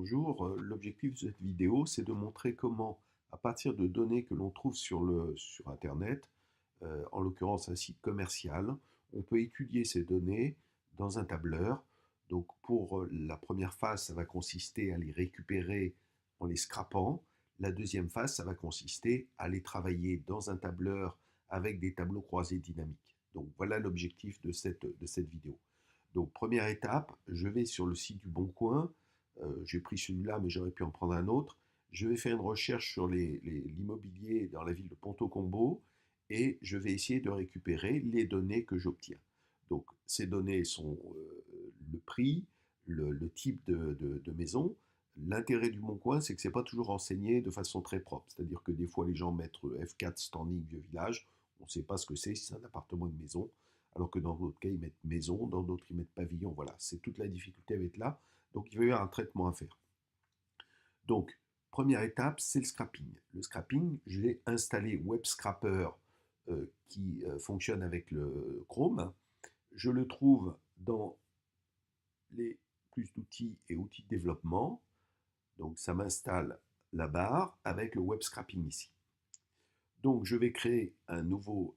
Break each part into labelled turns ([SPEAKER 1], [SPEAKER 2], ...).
[SPEAKER 1] Bonjour, l'objectif de cette vidéo, c'est de montrer comment, à partir de données que l'on trouve sur Internet, en l'occurrence un site commercial, on peut étudier ces données dans un tableur. Donc pour la première phase, ça va consister à les récupérer en les scrapant. La deuxième phase, ça va consister à les travailler dans un tableur avec des tableaux croisés dynamiques. Donc voilà l'objectif de cette vidéo. Donc première étape, je vais sur le site du Bon Coin. J'ai pris celui-là, mais j'aurais pu en prendre un autre. Je vais faire une recherche sur l'immobilier dans la ville de Ponto Combo et je vais essayer de récupérer les données que j'obtiens. Donc, ces données sont le prix, le type de maison. L'intérêt du Bon Coin, c'est que ce n'est pas toujours renseigné de façon très propre. C'est-à-dire que des fois, les gens mettent F4 Standing Vieux Village. On ne sait pas ce que c'est, si c'est un appartement ou une maison. Alors que dans d'autres cas, ils mettent maison, dans d'autres, ils mettent pavillon. Voilà, c'est toute la difficulté avec là. Donc il va y avoir un traitement à faire. Donc, première étape, c'est le scrapping. Le scrapping, je l'ai installé Web Scrapper qui fonctionne avec le Chrome. Je le trouve dans les plus d'outils et outils de développement. Donc ça m'installe la barre avec le web scrapping ici. Donc je vais créer un euh, nouveau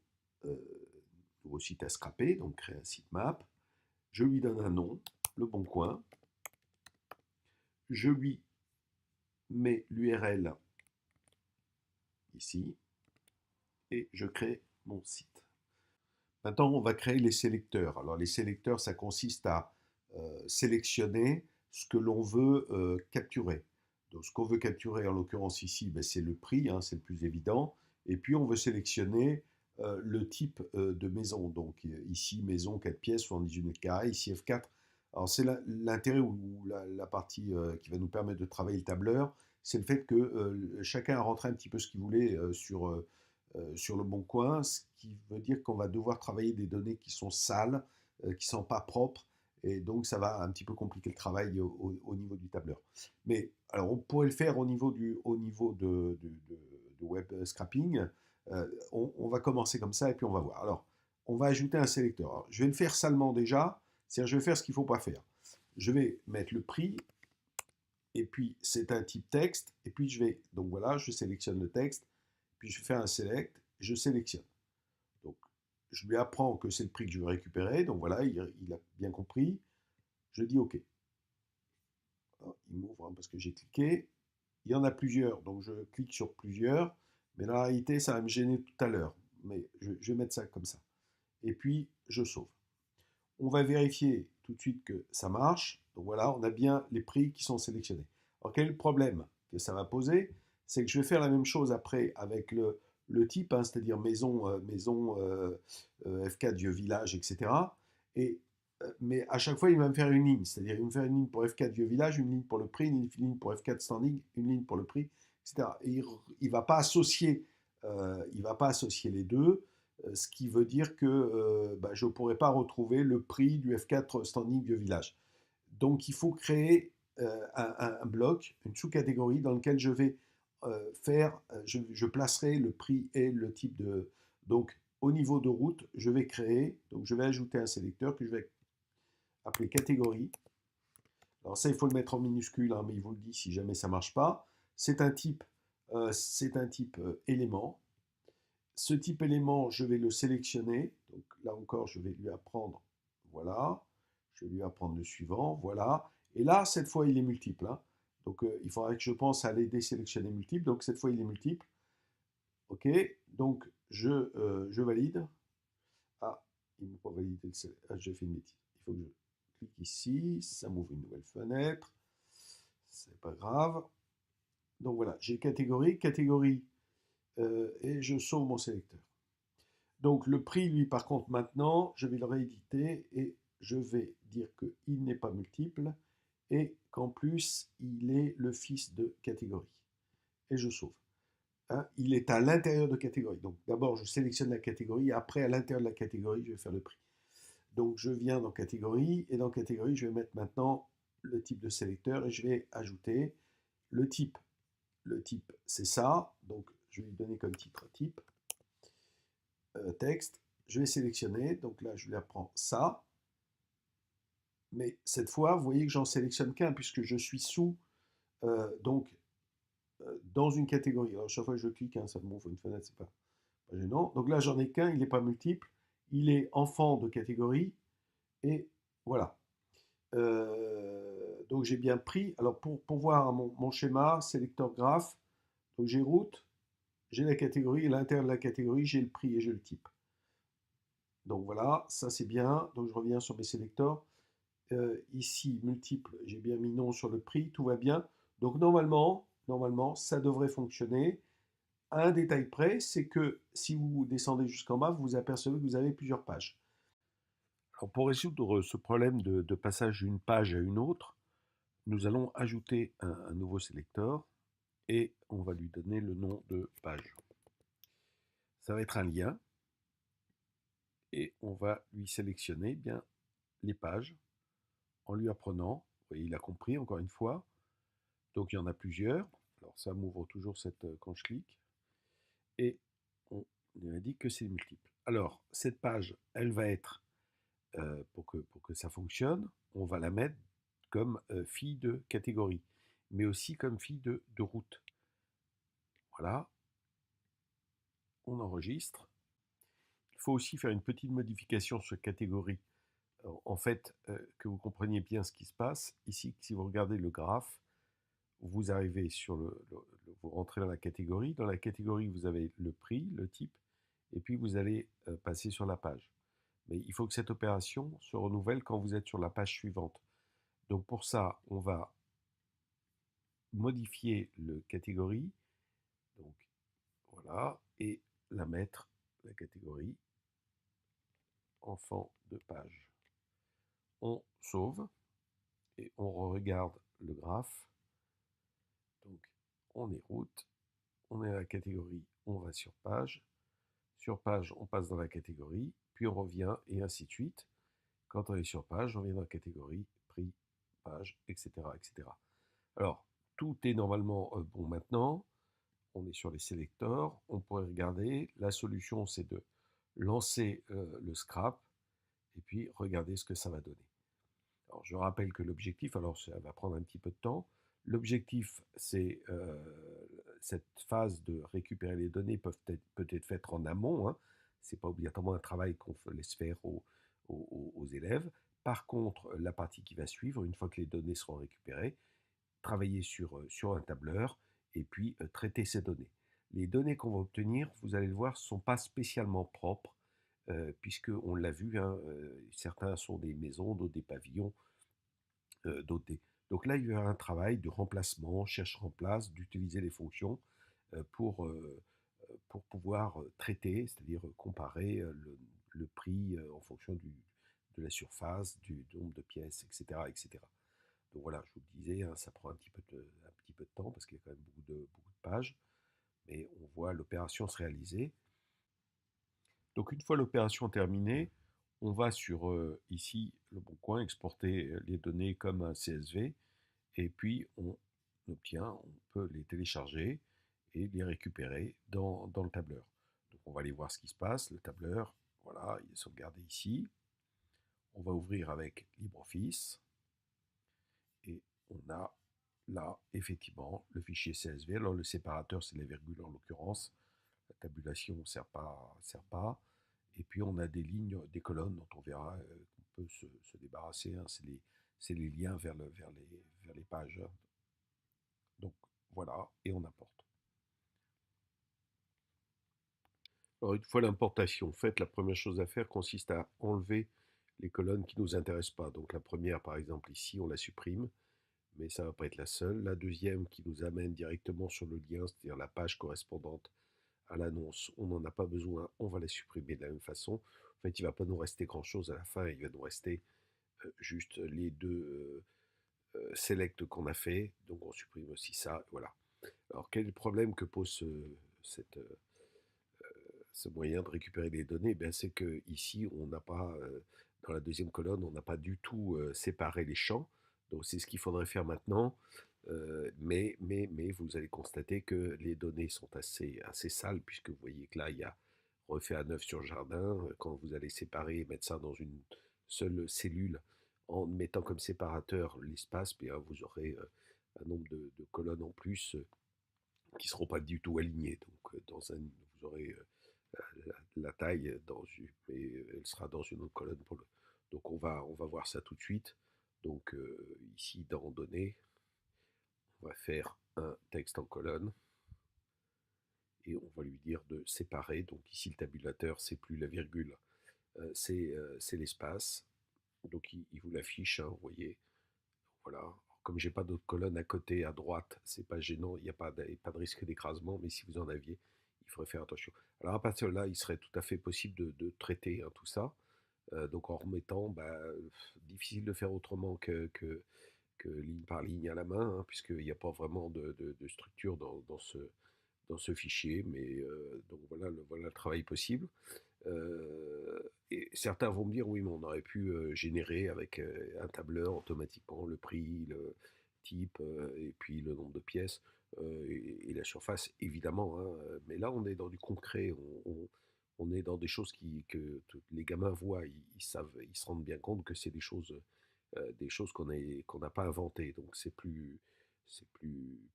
[SPEAKER 1] site à scraper, donc créer un sitemap. Je lui donne un nom, le Bon Coin. Je lui mets l'URL ici et je crée mon site. Maintenant, on va créer les sélecteurs. Alors, les sélecteurs, ça consiste à sélectionner ce que l'on veut capturer. Donc, ce qu'on veut capturer, en l'occurrence ici, ben, c'est le prix, hein, c'est le plus évident. Et puis, on veut sélectionner le type de maison. Donc, ici, maison 4 pièces, 78 mètres carrés, ici F4. Alors, c'est l'intérêt ou la partie qui va nous permettre de travailler le tableur, c'est le fait que chacun a rentré un petit peu ce qu'il voulait sur le Bon Coin, ce qui veut dire qu'on va devoir travailler des données qui sont sales, qui ne sont pas propres, et donc ça va un petit peu compliquer le travail au niveau du tableur. Mais alors on pourrait le faire au niveau de web scrapping. On va commencer comme ça et puis on va voir. Alors, on va ajouter un sélecteur. Alors, je vais le faire salement déjà, c'est-à-dire je vais faire ce qu'il ne faut pas faire. Je vais mettre le prix, et puis c'est un type texte, et puis donc voilà, je sélectionne le texte, puis je fais un select, je sélectionne. Donc je lui apprends que c'est le prix que je veux récupérer, donc voilà, il a bien compris. Je dis OK. Alors, il m'ouvre hein, parce que j'ai cliqué. Il y en a plusieurs, donc je clique sur plusieurs, mais dans la réalité, ça va me gêner tout à l'heure. Mais je vais mettre ça comme ça. Et puis, je sauve. On va vérifier tout de suite que ça marche. Donc voilà, on a bien les prix qui sont sélectionnés. Alors quel est le problème que ça va poser? C'est que je vais faire la même chose après avec le type, hein, c'est-à-dire maison F4 vieux village, etc. Et, mais à chaque fois, il va me faire une ligne. C'est-à-dire il va me faire une ligne pour F4 vieux village, une ligne pour le prix, une ligne pour F4 standing, une ligne pour le prix, etc. Et il ne va pas associer, les deux, ce qui veut dire que bah, je ne pourrais pas retrouver le prix du F4 Standing Vieux Village. Donc il faut créer un bloc, une sous-catégorie dans lequel je vais je placerai le prix et le type de... Donc au niveau de route, je vais créer, donc je vais ajouter un sélecteur que je vais appeler catégorie. Alors ça, il faut le mettre en minuscule, hein, mais il vous le dit si jamais ça ne marche pas. C'est un type, élément. Ce type élément, je vais le sélectionner. Donc là encore, je vais lui apprendre, voilà. Je vais lui apprendre le suivant, voilà. Et là, cette fois, il est multiple, hein. Donc il faudrait que je pense à les désélectionner multiples. Donc cette fois, il est multiple. OK. Donc je valide. Ah, il ne m'a pas validé le ah, j'ai fait une bêtise. Il faut que je clique ici. Ça m'ouvre une nouvelle fenêtre. C'est pas grave. Donc voilà, j'ai catégorie, et je sauve mon sélecteur. Donc le prix, lui, par contre, maintenant, je vais le rééditer et je vais dire qu'il n'est pas multiple et qu'en plus, il est le fils de catégorie. Et je sauve. Hein, il est à l'intérieur de catégorie. Donc d'abord, je sélectionne la catégorie, après, à l'intérieur de la catégorie, je vais faire le prix. Donc je viens dans catégorie, et dans catégorie, je vais mettre maintenant le type de sélecteur et je vais ajouter le type. Le type, c'est ça. Donc je vais lui donner comme titre type. Texte, je vais sélectionner, donc là je lui apprends ça, mais cette fois vous voyez que j'en sélectionne qu'un puisque je suis sous Donc, dans une catégorie, alors chaque fois que je clique, hein, ça me ouvre une fenêtre, c'est pas gênant. Donc là, j'en ai qu'un, il n'est pas multiple, il est enfant de catégorie, et voilà. Donc j'ai bien pris, alors pour voir mon schéma, sélecteur graphe, donc j'ai route, j'ai la catégorie, et à l'intérieur de la catégorie, j'ai le prix et j'ai le type. Donc voilà, ça c'est bien. Donc je reviens sur mes sélecteurs. Ici, multiple, j'ai bien mis non sur le prix, tout va bien. Donc normalement, ça devrait fonctionner. À un détail près, c'est que si vous descendez jusqu'en bas, vous vous apercevez que vous avez plusieurs pages. Alors pour résoudre ce problème de passage d'une page à une autre, nous allons ajouter un nouveau sélecteur et on va lui donner le nom de page. Ça va être un lien et on va lui sélectionner bien les pages en lui apprenant. Vous voyez, il a compris encore une fois. Donc il y en a plusieurs. Alors ça m'ouvre toujours cette quand je clique et on lui indique que c'est multiple. Alors cette page, elle va être pour que ça fonctionne, on va la mettre comme fille de catégorie, mais aussi comme fille de route. Voilà, on enregistre. Il faut aussi faire une petite modification sur catégorie. En fait, que vous compreniez bien ce qui se passe, ici, si vous regardez le graphe, vous arrivez sur vous rentrez dans la catégorie. Dans la catégorie, vous avez le prix, le type, et puis vous allez passer sur la page. Mais il faut que cette opération se renouvelle quand vous êtes sur la page suivante. Donc pour ça, on va modifier le catégorie, donc voilà, et la mettre, la catégorie, enfant de page. On sauve et on regarde le graphe. Donc on est route, on est à la catégorie, on va sur page. Sur page, on passe dans la catégorie, puis on revient et ainsi de suite. Quand on est sur page, on vient dans la catégorie, prix, page, etc. etc. Alors, tout est normalement bon maintenant. On est sur les sélecteurs. On pourrait regarder. La solution, c'est de lancer le scrap et puis regarder ce que ça va donner. Alors, je rappelle que l'objectif, alors ça va prendre un petit peu de temps. L'objectif, c'est cette phase de récupérer les données peut être faite en amont. Hein. Ce n'est pas obligatoirement un travail qu'on laisse faire aux élèves. Par contre, la partie qui va suivre, une fois que les données seront récupérées, travailler sur un tableur et puis traiter ces données. Les données qu'on va obtenir, vous allez le voir, ne sont pas spécialement propres, puisqu'on l'a vu, hein, certains sont des maisons, d'autres des pavillons, d'autres des... Donc là, il y aura un travail de remplacement, cherche-remplace, d'utiliser les fonctions pour pouvoir traiter, c'est-à-dire comparer le prix en fonction de la surface, du nombre de pièces, etc., etc. Donc voilà, je vous le disais, hein, ça prend un petit peu de temps parce qu'il y a quand même beaucoup de pages, mais on voit l'opération se réaliser. Donc une fois l'opération terminée, on va sur ici le bon coin, exporter les données comme un CSV, et puis on obtient, on peut les télécharger et les récupérer dans le tableur. Donc on va aller voir ce qui se passe, le tableur, voilà, il est sauvegardé ici. On va ouvrir avec LibreOffice. Et on a là, effectivement, le fichier CSV. Alors, le séparateur, c'est les virgules en l'occurrence. La tabulation ne sert pas, sert pas. Et puis, on a des lignes, des colonnes dont on verra qu'on peut se débarrasser. Hein. C'est les liens vers les pages. Donc, voilà, et on importe. Alors, une fois l'importation faite, la première chose à faire consiste à enlever les colonnes qui ne nous intéressent pas. Donc, la première, par exemple, ici, on la supprime. Mais ça ne va pas être la seule. La deuxième qui nous amène directement sur le lien, c'est-à-dire la page correspondante à l'annonce, on n'en a pas besoin, on va la supprimer de la même façon. En fait, il ne va pas nous rester grand-chose à la fin, il va nous rester juste les deux selects qu'on a fait, donc on supprime aussi ça, voilà. Alors quel est le problème que pose ce moyen de récupérer les données? Ben, c'est que ici, on n'a pas, dans la deuxième colonne, on n'a pas du tout séparé les champs. Donc c'est ce qu'il faudrait faire maintenant. Mais vous allez constater que les données sont assez sales, puisque vous voyez que là, il y a refait à neuf sur jardin. Quand vous allez séparer et mettre ça dans une seule cellule, en mettant comme séparateur l'espace, bien, vous aurez un nombre de colonnes en plus qui ne seront pas du tout alignées. Donc vous aurez la taille mais elle sera dans une autre colonne. Donc on va voir ça tout de suite. Donc ici dans données, on va faire un texte en colonne et on va lui dire de séparer. Donc ici le tabulateur, c'est plus la virgule, c'est l'espace. Donc il vous l'affiche, hein, vous voyez. Voilà. Comme j'ai pas d'autres colonnes à côté, à droite, c'est pas gênant, il n'y a pas de risque d'écrasement, mais si vous en aviez, il faudrait faire attention. Alors à partir de là, il serait tout à fait possible de traiter, hein, tout ça. Donc en remettant, difficile de faire autrement que ligne par ligne à la main, hein, puisqu'il n'y a pas vraiment de structure dans ce fichier, mais donc voilà le travail possible. Et certains vont me dire, oui, mais on aurait pu générer avec un tableur automatiquement le prix, le type, et puis le nombre de pièces et la surface, évidemment, hein, mais là, on est dans du concret, on est dans des choses que les gamins voient, ils savent, ils se rendent bien compte que c'est des choses qu'on n'a pas inventées, donc c'est plus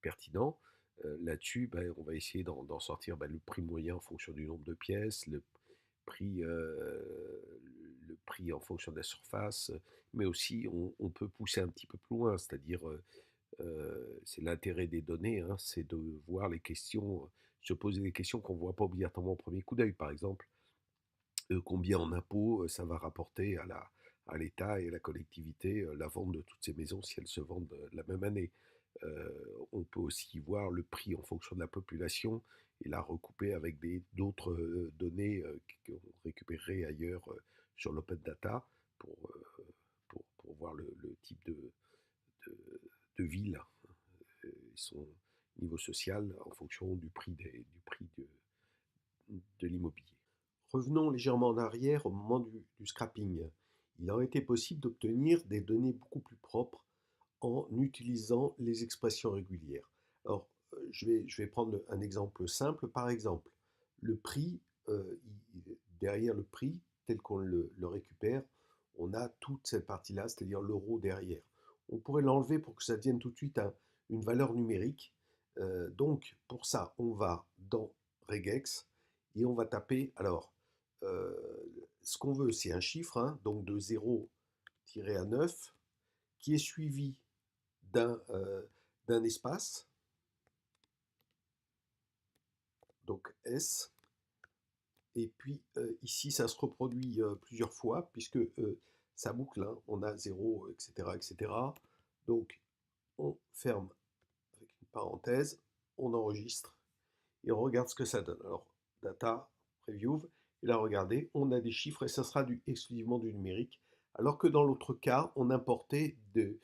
[SPEAKER 1] pertinent. Là-dessus, on va essayer d'en sortir le prix moyen en fonction du nombre de pièces, prix, le prix en fonction de la surface, mais aussi on peut pousser un petit peu plus loin, c'est-à-dire c'est l'intérêt des données, hein, c'est de voir les questions, se poser des questions qu'on ne voit pas obligatoirement au premier coup d'œil. Par exemple, combien en impôts ça va rapporter à l'État et à la collectivité la vente de toutes ces maisons si elles se vendent la même année. On peut aussi voir le prix en fonction de la population et la recouper avec d'autres données qu'on récupérerait ailleurs sur l'open data pour, pour voir le type de, de ville et son niveau social en fonction du prix de l'immobilier. Revenons légèrement en arrière au moment du scrapping. Il aurait été possible d'obtenir des données beaucoup plus propres en utilisant les expressions régulières. Alors, je vais prendre un exemple simple. Par exemple, le prix, derrière le prix, tel qu'on le récupère, on a toute cette partie-là, c'est-à-dire l'euro derrière. On pourrait l'enlever pour que ça devienne tout de suite une valeur numérique. Donc, pour ça, on va dans regex et on va taper, alors, euh, ce qu'on veut, c'est un chiffre, hein, donc de 0 à 9, qui est suivi d'un espace, donc S, et puis ici ça se reproduit plusieurs fois, puisque ça boucle, hein, on a 0, etc., etc. Donc on ferme avec une parenthèse, on enregistre, et on regarde ce que ça donne. Alors, data, preview, et là regardez, on a des chiffres, et ça sera exclusivement du numérique, alors que dans l'autre cas, on importait des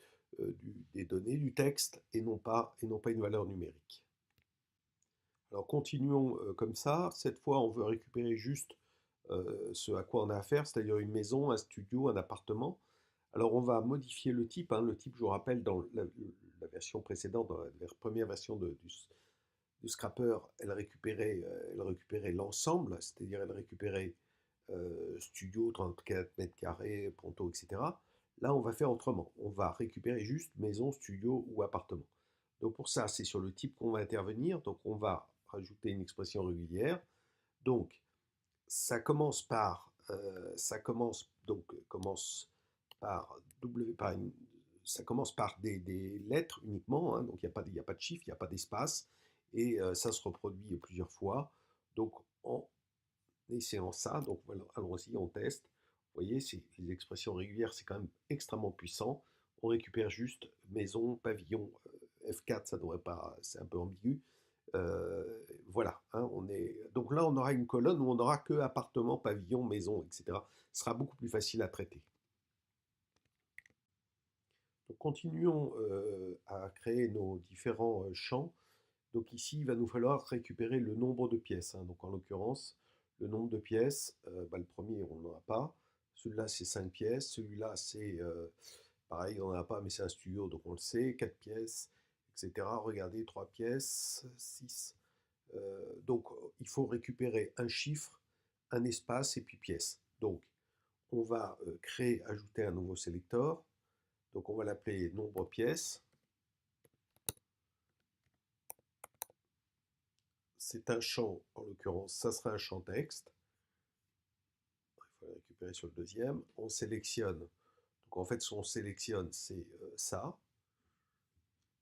[SPEAKER 1] données, du texte, et non pas une valeur numérique. Alors continuons comme ça. Cette fois, on veut récupérer juste ce à quoi on a affaire, c'est-à-dire une maison, un studio, un appartement. Alors on va modifier le type, hein. Le type, je vous rappelle, dans la version précédente, dans la première version du scrapper, elle récupérait l'ensemble, c'est-à-dire elle récupérait studio, 34 mètres carrés, ponto, etc. Là, on va faire autrement. On va récupérer juste maison, studio ou appartement. Donc pour ça, c'est sur le type qu'on va intervenir. Donc on va rajouter une expression régulière. Donc ça commence par, commence par ça commence par des lettres uniquement, hein, donc il n'y a pas de chiffre, il n'y a pas d'espace, et ça se reproduit plusieurs fois. Donc en essayant ça, donc voilà, allons-y, on teste. Vous voyez, les expressions régulières, c'est quand même extrêmement puissant. On récupère juste maison, pavillon, F4, ça devrait pas, c'est un peu ambigu. Voilà, hein, donc là, on aura une colonne où on n'aura que appartement, pavillon, maison, etc. Ce sera beaucoup plus facile à traiter. Donc continuons à créer nos différents champs. Donc ici, il va nous falloir récupérer le nombre de pièces, hein. Donc en l'occurrence, le nombre de pièces, le premier, on n'en a pas. Celui-là, c'est 5 pièces. Celui-là, c'est pareil, on n'en a pas, mais c'est un studio, donc on le sait. 4 pièces, etc. Regardez, 3 pièces, 6. Donc il faut récupérer un chiffre, un espace et puis pièce. Donc on va ajouter un nouveau sélecteur. Donc on va l'appeler nombre pièces. c'est un champ, en l'occurrence, ça sera un champ texte. Il faut le récupérer sur le deuxième. On sélectionne. Donc en fait, ce qu'on sélectionne, c'est ça.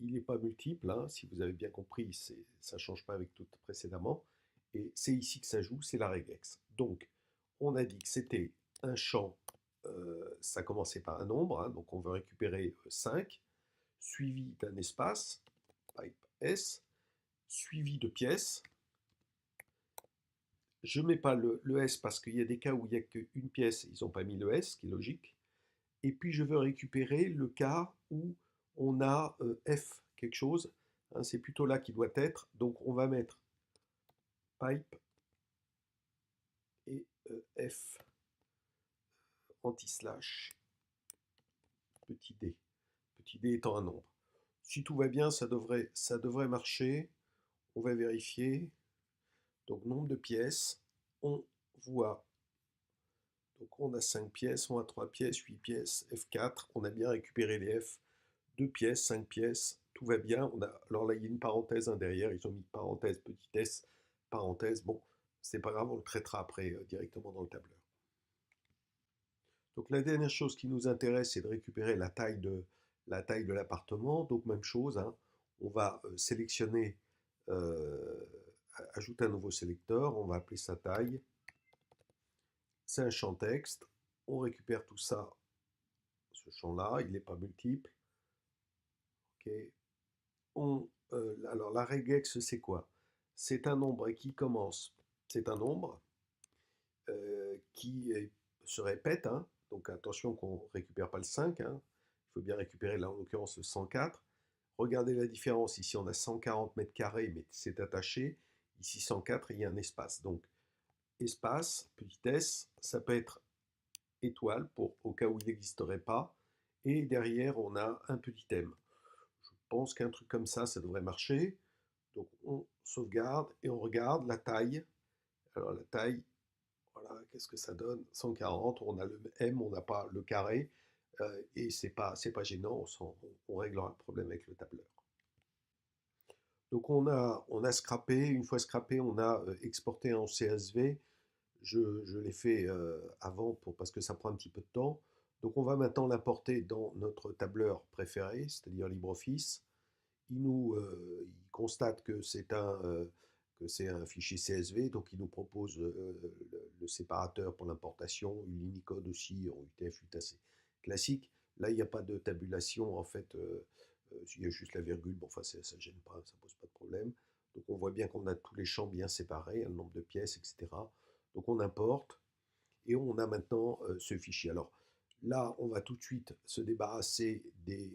[SPEAKER 1] Il n'est pas multiple, hein, si vous avez bien compris, ça ne change pas avec tout précédemment. Et c'est ici que ça joue, c'est la regex. Donc, on a dit que c'était un champ, ça commençait par un nombre, hein, donc on veut récupérer 5, suivi d'un espace, pipe S, suivi de pièces. Je ne mets pas le S parce qu'il y a des cas où il n'y a qu'une pièce, ils n'ont pas mis le S, ce qui est logique. Et puis je veux récupérer le cas où on a F quelque chose, hein, c'est plutôt là qu'il doit être, donc on va mettre pipe et F anti-slash petit d étant un nombre. Si tout va bien, ça devrait marcher. On va vérifier. Donc nombre de pièces, on voit, donc on a 5 pièces, on a 3 pièces, 8 pièces, F4, on a bien récupéré les F, 2 pièces, 5 pièces, tout va bien. Alors là, il y a une parenthèse derrière, ils ont mis parenthèse, petit s, parenthèse. Bon, c'est pas grave, on le traitera après directement dans le tableur. Donc la dernière chose qui nous intéresse, c'est de récupérer la taille de l'appartement. Donc même chose, hein, on va sélectionner, euh, ajouter un nouveau sélecteur, on va appeler ça taille. C'est un champ texte. On récupère tout ça, ce champ-là, il n'est pas multiple. Ok. Alors la regex, c'est quoi? C'est un nombre qui commence, c'est un nombre se répète, hein, donc attention qu'on ne récupère pas le 5, hein, il faut bien récupérer là en l'occurrence le 104. Regardez la différence, ici on a 140 mètres carrés mais c'est attaché, ici 104 il y a un espace. Donc espace, petit s, ça peut être étoile pour au cas où il n'existerait pas, et derrière on a un petit m. Je pense qu'un truc comme ça devrait marcher. Donc on sauvegarde et on regarde la taille. Alors la taille, voilà, qu'est-ce que ça donne? 140, on a le M, on n'a pas le carré, et c'est pas gênant, on réglera le problème avec le tableur. Donc on a scrappé, une fois scrappé, on a exporté en CSV. Je l'ai fait avant parce que ça prend un petit peu de temps. Donc on va maintenant l'importer dans notre tableur préféré, c'est-à-dire LibreOffice. Il constate que c'est un fichier CSV, donc il nous propose le séparateur pour l'importation, une Unicode aussi en UTF, UTC classique. Là, il n'y a pas de tabulation, en fait, il y a juste la virgule, bon, enfin, ça ne gêne pas, ça ne pose pas de problème. Donc on voit bien qu'on a tous les champs bien séparés, le nombre de pièces, etc. Donc on importe, et on a maintenant ce fichier. Alors là, on va tout de suite se débarrasser des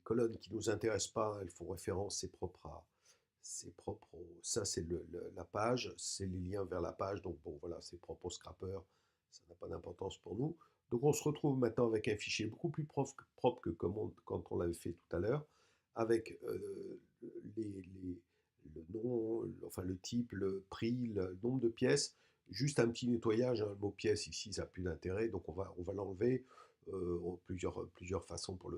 [SPEAKER 1] colonnes qui ne nous intéressent pas, elles font référence, c'est propre ça c'est la page, c'est les liens vers la page, donc bon voilà, c'est propre au scrapper, ça n'a pas d'importance pour nous. Donc on se retrouve maintenant avec un fichier beaucoup plus propre que quand on l'avait fait tout à l'heure, avec le nom, enfin le type, le prix, le nombre de pièces, juste un petit nettoyage, hein, le mot pièce ici ça n'a plus d'intérêt, donc on va l'enlever, plusieurs façons pour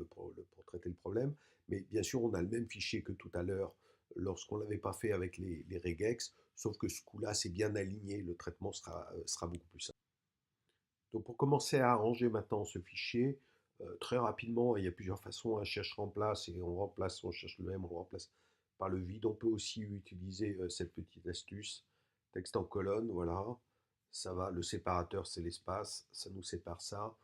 [SPEAKER 1] traiter le problème. Mais bien sûr, on a le même fichier que tout à l'heure lorsqu'on ne l'avait pas fait avec les regex, sauf que ce coup-là, c'est bien aligné, le traitement sera beaucoup plus simple. Donc pour commencer à arranger maintenant ce fichier, très rapidement, il y a plusieurs façons, un cherche-remplace, et on cherche le M, on le remplace par le vide. On peut aussi utiliser cette petite astuce, texte en colonne, voilà, ça va, le séparateur c'est l'espace, ça nous sépare ça.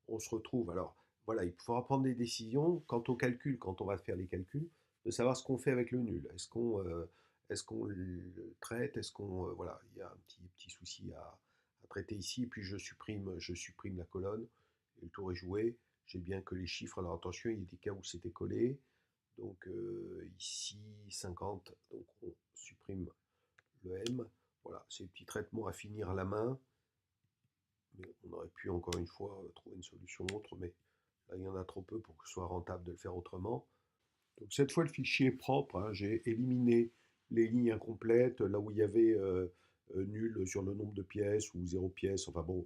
[SPEAKER 1] On se retrouve, alors voilà, il faudra prendre des décisions quant au calcul, quand on va faire les calculs, de savoir ce qu'on fait avec le nul. Est-ce qu'on le traite, voilà, il y a un petit souci à traiter ici, et puis je supprime la colonne, et le tour est joué. J'ai bien que les chiffres, alors attention, il y a des cas où c'était collé, donc ici 50, donc on supprime le M, voilà, c'est des petits traitements à finir à la main, mais on aurait pu encore une fois trouver une solution autre, mais là il y en a trop peu pour que ce soit rentable de le faire autrement. Donc cette fois le fichier est propre, hein, j'ai éliminé les lignes incomplètes, là où il y avait nul sur le nombre de pièces ou zéro pièce, enfin bon,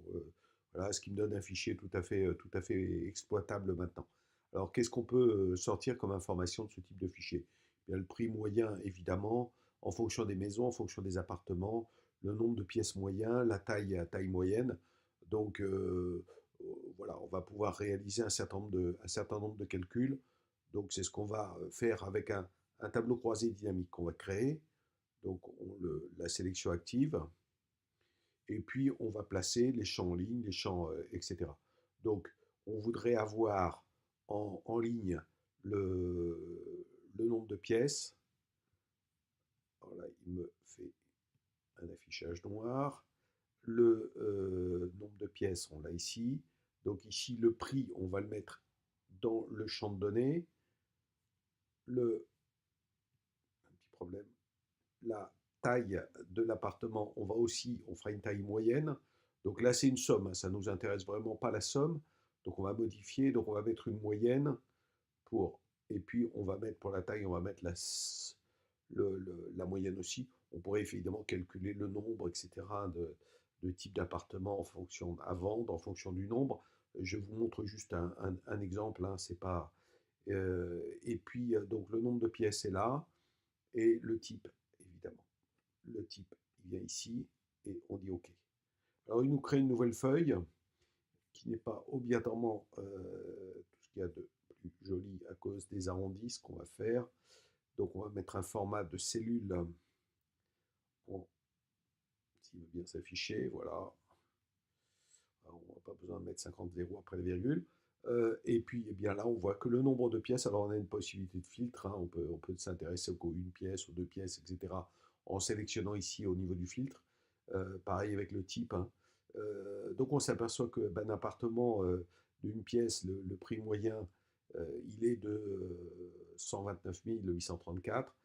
[SPEAKER 1] voilà, ce qui me donne un fichier tout à fait exploitable maintenant. Alors qu'est-ce qu'on peut sortir comme information de ce type de fichier? Bien, le prix moyen, évidemment, en fonction des maisons, en fonction des appartements, le nombre de pièces moyen, la taille à taille moyenne. Donc voilà, on va pouvoir réaliser un certain nombre de calculs. Donc c'est ce qu'on va faire avec un tableau croisé dynamique qu'on va créer. Donc la sélection active. Et puis on va placer les champs en ligne, les champs, etc. Donc on voudrait avoir en ligne le nombre de pièces. Alors là, il me fait un affichage noir. Le nombre de pièces, on l'a ici. Donc ici, le prix, on va le mettre dans le champ de données. Un petit problème. La taille de l'appartement, on fera une taille moyenne. Donc là, c'est une somme, hein, ça ne nous intéresse vraiment pas la somme. Donc on va modifier, donc on va mettre une moyenne pour, et puis on va mettre pour la taille, on va mettre la moyenne aussi. On pourrait évidemment calculer le nombre, etc., de types d'appartements en fonction à vendre, en fonction du nombre. Je vous montre juste un exemple, hein, c'est pas. Et puis donc le nombre de pièces est là et le type, évidemment. Le type, il vient ici et on dit OK. Alors il nous crée une nouvelle feuille qui n'est pas obligatoirement tout ce qu'il y a de plus joli à cause des arrondis, ce qu'on va faire. Donc on va mettre un format de cellule, s'il veut bien s'afficher, voilà. Alors, on n'a pas besoin de mettre 50 zéros après la virgule. Et puis eh bien là, on voit que le nombre de pièces, alors on a une possibilité de filtre, hein, on peut s'intéresser aux une pièce, aux deux pièces, etc. en sélectionnant ici au niveau du filtre. Pareil avec le type, hein. Donc on s'aperçoit que ben, un appartement d'une pièce, le prix moyen, il est de 129 834.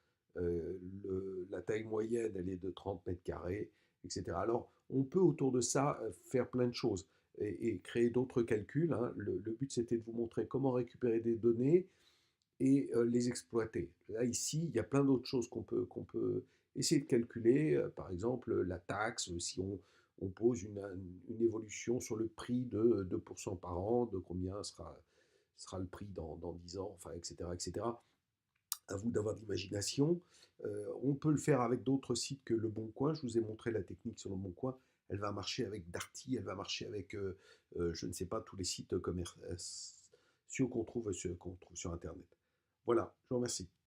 [SPEAKER 1] La taille moyenne, elle est de 30 mètres carrés, etc. Alors on peut autour de ça faire plein de choses et créer d'autres calculs, hein. Le but c'était de vous montrer comment récupérer des données et les exploiter. Là, ici, il y a plein d'autres choses qu'on peut essayer de calculer. Par exemple, la taxe, si on pose une évolution sur le prix de 2% par an, de combien sera le prix dans 10 ans, enfin, etc., etc. À vous d'avoir de l'imagination. On peut le faire avec d'autres sites que Le Bon Coin. Je vous ai montré la technique sur Le Bon Coin. Elle va marcher avec Darty, elle va marcher avec, je ne sais pas, tous les sites commerciaux qu'on trouve sur Internet. Voilà, je vous remercie.